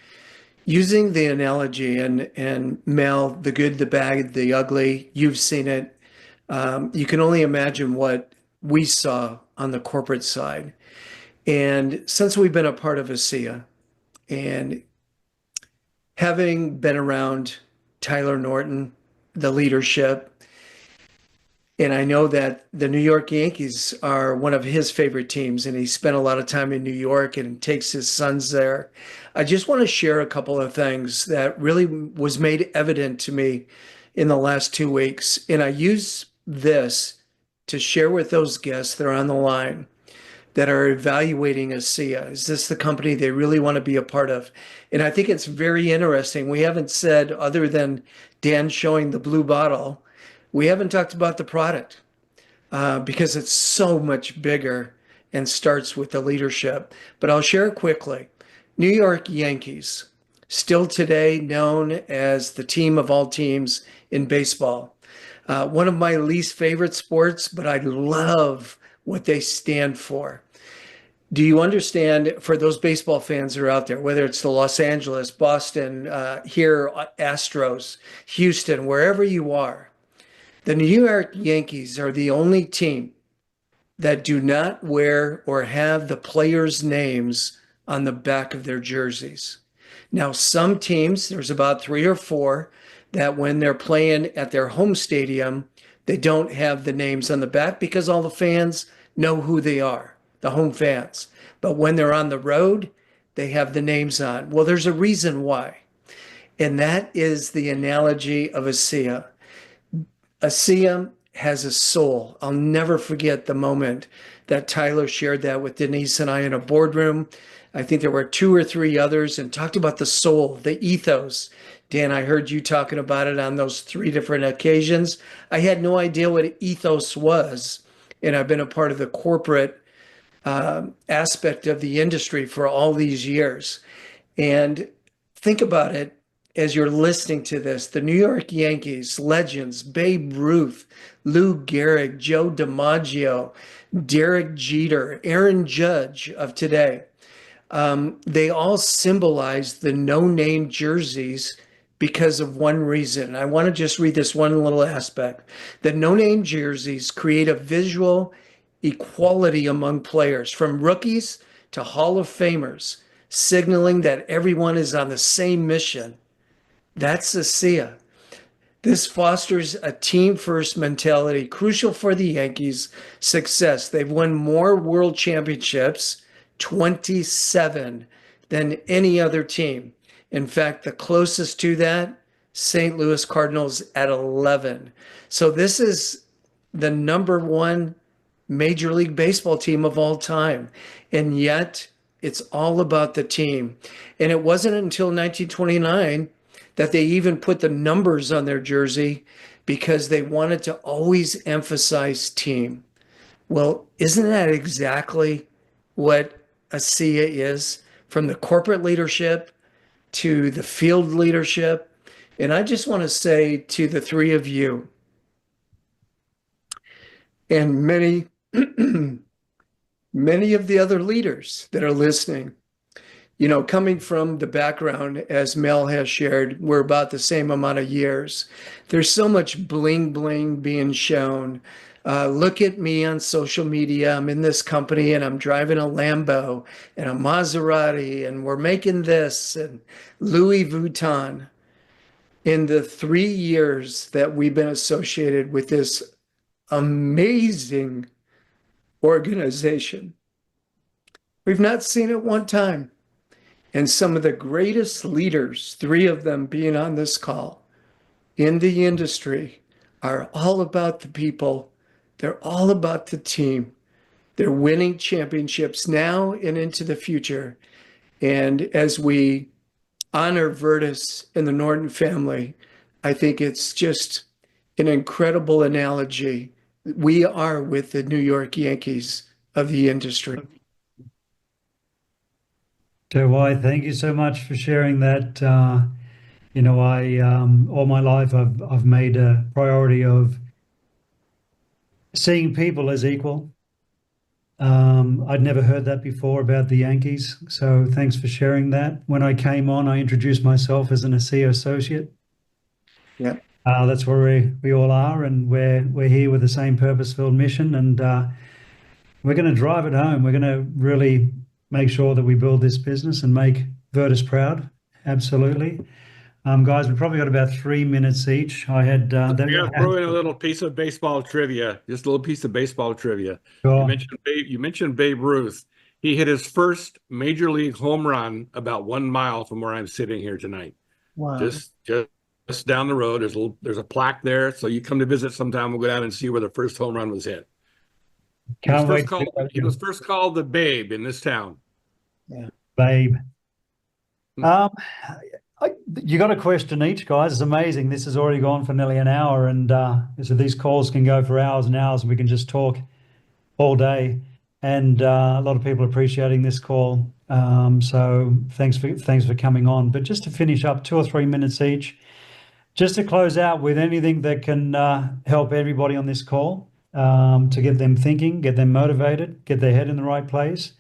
Using the analogy and Mel, the good, the bad, the ugly, you've seen it. You can only imagine what we saw on the corporate side. And since we've been a part of ASEA and having been around Tyler Norton, the leadership, and I know that the New York Yankees are one of his favorite teams, and he spent a lot of time in New York and takes his sons there. I just want to share a couple of things that really was made evident to me in the last 2 weeks. And I use this to share with those guests that are on the line that are evaluating ASEA. Is this the company they really want to be a part of? And I think it's very interesting. We haven't said, other than Dan showing the blue bottle, we haven't talked about the product because it's so much bigger and starts with the leadership. But I'll share it quickly. New York Yankees, still today known as the team of all teams in baseball. One of my least favorite sports, but I love what they stand for. Do you understand, for those baseball fans that are out there, whether it's the Los Angeles, Boston, here, Astros, Houston, wherever you are, the New York Yankees are the only team that do not wear or have the players' names on the back of their jerseys. Now, some teams, there's about 3 or 4, that when they're playing at their home stadium, they don't have the names on the back because all the fans know who they are, the home fans. But when they're on the road, they have the names on. Well, there's a reason why. And that is the analogy of ASEA. ASEA has a soul. I'll never forget the moment that Tyler shared that with Denise and I in a boardroom. I think there were 2 or 3 others, and talked about the soul, the ethos. Dan, I heard you talking about it on those 3 different occasions. I had no idea what ethos was, and I've been a part of the corporate aspect of the industry for all these years. And think about it as you're listening to this. The New York Yankees, legends, Babe Ruth, Lou Gehrig, Joe DiMaggio, Derek Jeter, Aaron Judge of today. They all symbolize the no-name jerseys because of one reason. I want to just read this one little aspect. The no-name jerseys create a visual equality among players, from rookies to Hall of Famers, signaling that everyone is on the same mission. That's ASEA. This fosters a team-first mentality, crucial for the Yankees' success. They've won more world championships, 27, than any other team. In fact, the closest to that, St. Louis Cardinals at 11. So this is the #1 Major League Baseball team of all time. And yet it's all about the team. And it wasn't until 1929 that they even put the numbers on their jersey, because they wanted to always emphasize team. Well, isn't that exactly what ASEA is, from the corporate leadership to the field leadership? And I just want to say to the 3 of you, and many, many of the other leaders that are listening, coming from the background, as Mel has shared, we're about the same amount of years. There's so much bling bling being shown. Look at me on social media. I'm in this company and I'm driving a Lambo and a Maserati, and we're making this, and Louis Vuitton. In the 3 years that we've been associated with this amazing organization, we've not seen it one time. And some of the greatest leaders, 3 of them being on this call, in the industry, are all about the people. They're all about the team. They're winning championships now and into the future. And as we honor Virtus and the Norton family, I think it's just an incredible analogy. We are with the New York Yankees of the industry. Doyle, thank you so much for sharing that. I all my life I've made a priority of seeing people as equal, I'd never heard that before about the Yankees, so thanks for sharing that. When I came on, I introduced myself as an ASEA associate. Yeah. That's where we all are, and we're here with the same purpose-filled mission, and we're going to drive it home. We're going to really make sure that we build this business and make Virtus proud. Absolutely. Guys, we've probably got about 3 minutes each. I had I'm gonna throw in a little piece of baseball trivia, just a little piece of baseball trivia. Sure. You mentioned Babe Ruth. He hit his first major league home run about 1 mile from where I'm sitting here tonight. Wow. Just down the road. There's a plaque there, so you come to visit sometime. We'll go down and see where the first home run was hit. Can't wait. He was first called the Babe in this town. Yeah. Babe. You got a question each, guys. It's amazing. This has already gone for nearly an hour, and so these calls can go for hours and hours, and we can just talk all day. And a lot of people are appreciating this call. So thanks for coming on. But just to finish up, 2 or 3 minutes each, just to close out with anything that can help everybody on this call to get them thinking, get them motivated, get their head in the right place.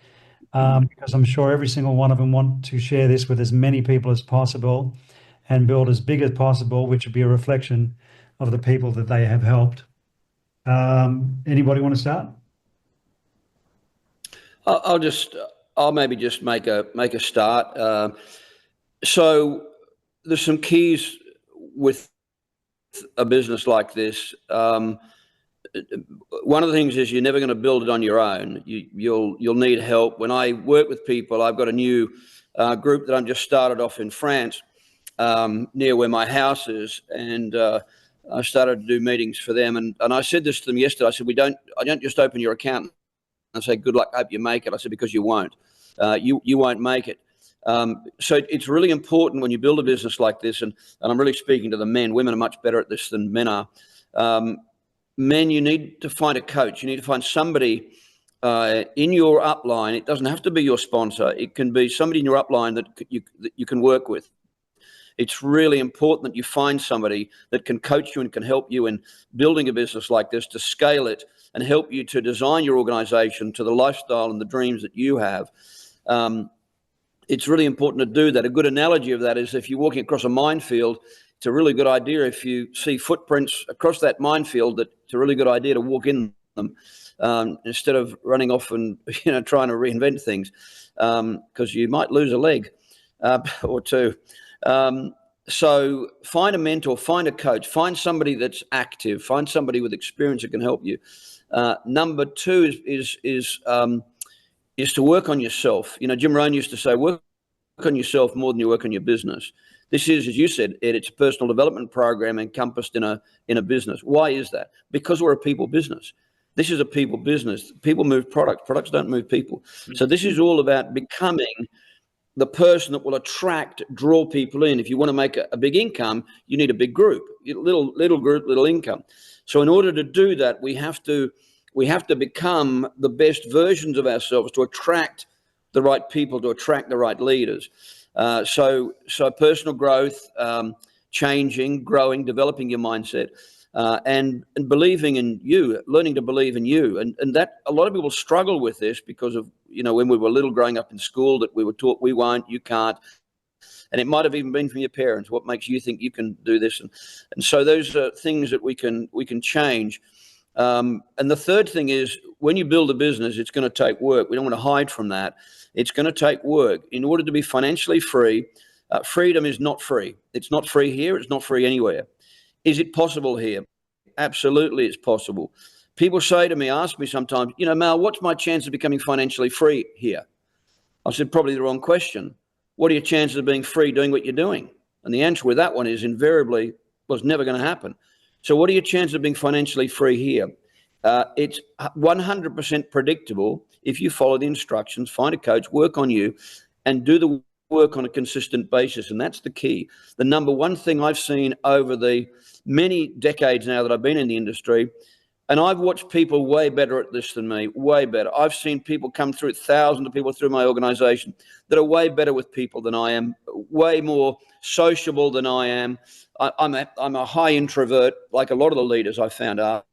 Because I'm sure every single one of them want to share this with as many people as possible and build as big as possible, which would be a reflection of the people that they have helped. Anybody want to start? I'll maybe just make a start. So there's some keys with a business like this. One of the things is you're never going to build it on your own. You'll need help. When I work with people, I've got a new group that I'm just started off in France, near where my house is, and I started to do meetings for them. And I said this to them yesterday. I said, I don't just open your account and say, good luck, hope you make it. I said, because you won't. You won't make it. So it's really important when you build a business like this, and I'm really speaking to the men. Women are much better at this than men are. Men, you need to find a coach. You need to find somebody in your upline. It doesn't have to be your sponsor. It can be somebody in your upline that you can work with. It's really important that you find somebody that can coach you and can help you in building a business like this, to scale it and help you to design your organization to the lifestyle and the dreams that you have. It's really important to do that. A good analogy of that is if you're walking across a minefield, it's a really good idea if you see footprints across that minefield, that it's a really good idea to walk in them instead of running off and trying to reinvent things, because you might lose a leg or two. So find a mentor, find a coach, find somebody that's active, find somebody with experience that can help you. Number two is to work on yourself. Jim Rohn used to say, work on yourself more than you work on your business. This is, as you said, Ed, it's a personal development program encompassed in a business. Why is that? Because we're a people business. This is a people business. People move products. Products don't move people. So this is all about becoming the person that will draw people in. If you want to make a big income, you need a big group. Little group, little income. So in order to do that, we have to become the best versions of ourselves to attract the right people, to attract the right leaders. So personal growth, changing, growing, developing your mindset, and believing in you, learning to believe in you. And that a lot of people struggle with this because of, when we were little growing up in school, that we were taught we won't, you can't. And it might have even been from your parents. What makes you think you can do this? And so those are things that we can change. And the third thing is, when you build a business, it's going to take work. We don't want to hide from that. It's going to take work. In order to be financially free, freedom is not free. It's not free here. It's not free anywhere. Is it possible here? Absolutely, it's possible. People ask me sometimes, Mal, what's my chance of becoming financially free here? I said, probably the wrong question. What are your chances of being free doing what you're doing? And the answer with that one is invariably, was never going to happen. So what are your chances of being financially free here? It's 100% predictable if you follow the instructions, find a coach, work on you, and do the work on a consistent basis. And that's the key. The number one thing I've seen over the many decades now that I've been in the industry, and I've watched people way better at this than me, way better. I've seen people come through, thousands of people through my organization that are way better with people than I am, way more sociable than I am. I'm a high introvert, like a lot of the leaders I found are.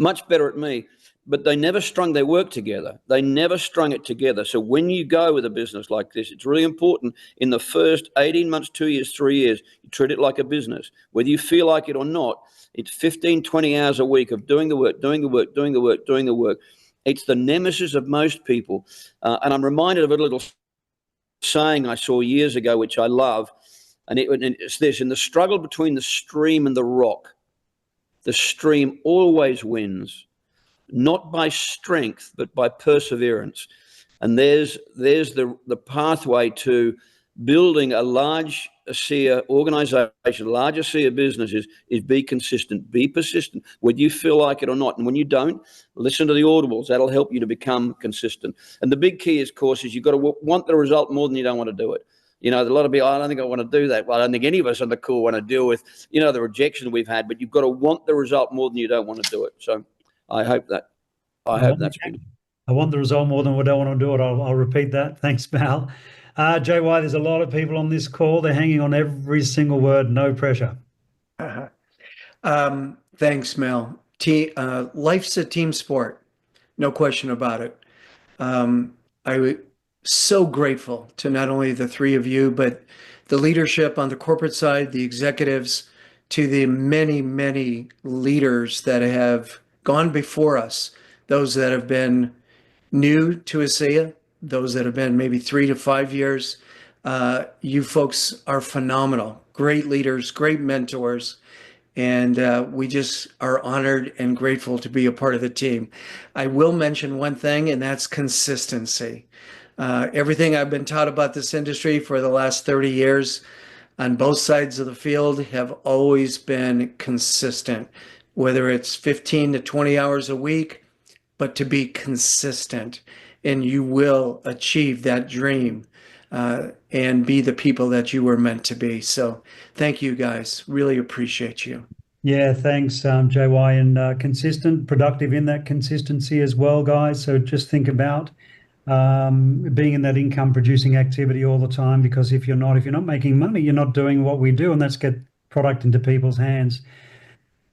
much better at me, but they never strung their work together. They never strung it together. So when you go with a business like this, it's really important in the first 18 months, 2 years, 3 years, you treat it like a business. Whether you feel like it or not, it's 15, 20 hours a week of doing the work, doing the work, doing the work, doing the work. It's the nemesis of most people. And I'm reminded of a little saying I saw years ago, which I love. And it's this: in the struggle between the stream and the rock, the stream always wins, not by strength, but by perseverance. And there's the pathway to building a large ASEA organization, large ASEA businesses, is be consistent, be persistent, whether you feel like it or not. And when you don't, listen to the audibles. That'll help you to become consistent. And the big key, of course, is you've got to want the result more than you don't want to do it. You know, a lot of people, I don't think I want to do that. Well, I don't think any of us on the call want to deal with, you know, the rejection we've had, but you've got to want the result more than you don't want to do it. So I hope that's been. I want the result more than I don't want to do it. I'll repeat that. Thanks, Mal. JY, there's a lot of people on this call. They're hanging on every single word. No pressure. Thanks, Mel. Life's a team sport, no question about it. I'm so grateful to not only the three of you, but the leadership on the corporate side, the executives, to the many, many leaders that have gone before us, those that have been new to ASEA, those that have been maybe 3 to 5 years. You folks are phenomenal, great leaders, great mentors. And we just are honored and grateful to be a part of the team. I will mention one thing, and that's consistency. Everything I've been taught about this industry for the last 30 years on both sides of the field have always been consistent, whether it's 15 to 20 hours a week, but to be consistent, and you will achieve that dream and be the people that you were meant to be. So thank you, guys. Really appreciate you. Yeah, thanks, JY, and consistent, productive in that consistency as well, guys. So just think about being in that income producing activity all the time, because if you're not making money, you're not doing what we do, and that's get product into people's hands.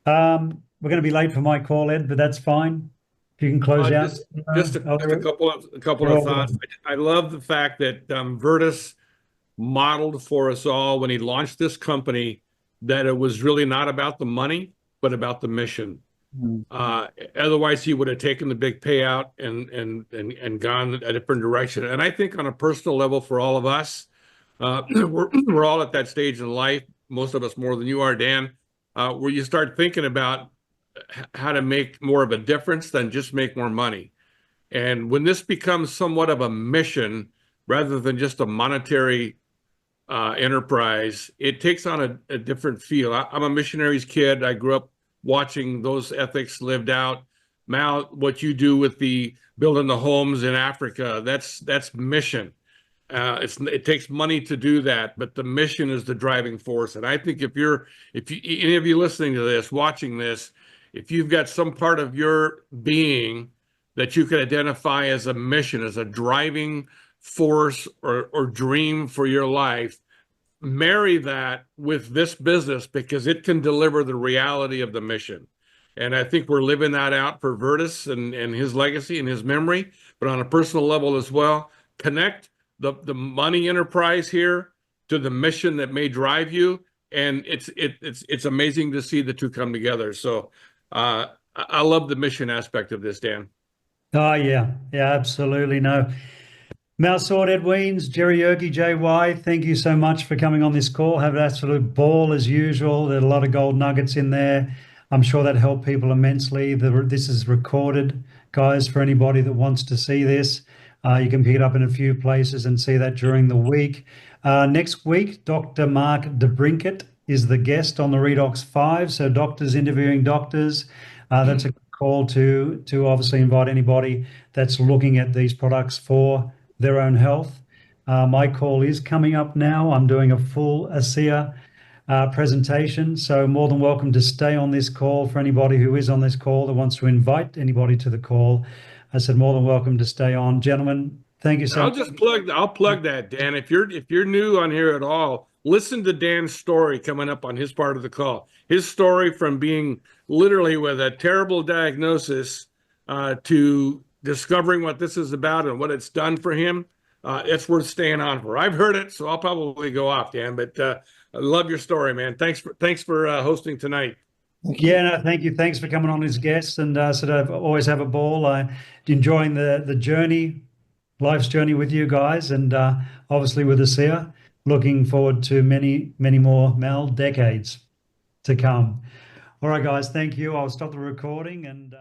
We're going to be late for my call, Ed, but that's fine. If you can close out. Just a couple of thoughts. I love the fact that Virtus modeled for us all when he launched this company that it was really not about the money, but about the mission. Otherwise, he would have taken the big payout and gone a different direction. And I think on a personal level for all of us, we're all at that stage in life, most of us more than you are, Dan, where you start thinking about how to make more of a difference than just make more money. And when this becomes somewhat of a mission rather than just a monetary enterprise, it takes on a different feel. I'm a missionary's kid. I grew up watching those ethics lived out. Mal, what you do with the building the homes in Africa, that's mission. It takes money to do that, but the mission is the driving force. And I think if any of you listening to this, watching this, if you've got some part of your being that you can identify as a mission, as a driving force or dream for your life, marry that with this business, because it can deliver the reality of the mission. And I think we're living that out for Virtus and his legacy and his memory, but on a personal level as well. Connect the money enterprise here to the mission that may drive you. And it's amazing to see the two come together. So I love the mission aspect of this, Dan. Oh, yeah, absolutely. No. Mal Sword, Ed Wiens, Jerry Yerke, JY, thank you so much for coming on this call. Have an absolute ball as usual. There are a lot of gold nuggets in there. I'm sure that helped people immensely. This is recorded, guys, for anybody that wants to see this. You can pick it up in a few places and see that during the week. Next week, Dr. Mark DeBrinket is the guest on the Redox 5. So doctors interviewing doctors. That's a call to obviously invite anybody that's looking at these products for their own health. My call is coming up now. I'm doing a full ASEA presentation, so more than welcome to stay on this call. For anybody who is on this call that wants to invite anybody to the call, I said more than welcome to stay on. Gentlemen, thank you so much. I'll plug that, Dan. If you're new on here at all, Listen to Dan's story coming up on his part of the call. His story from being literally with a terrible diagnosis to discovering what this is about and what it's done for him. It's worth staying on for. I've heard it, so I'll probably go off, Dan. But I love your story, man. Thanks for hosting tonight. Yeah, no, thank you. Thanks for coming on as guest, and sort of always have a ball. Enjoying the journey, life's journey with you guys, and obviously with ASEA. Looking forward to many more decades to come. All right, guys. Thank you. I'll stop the recording and.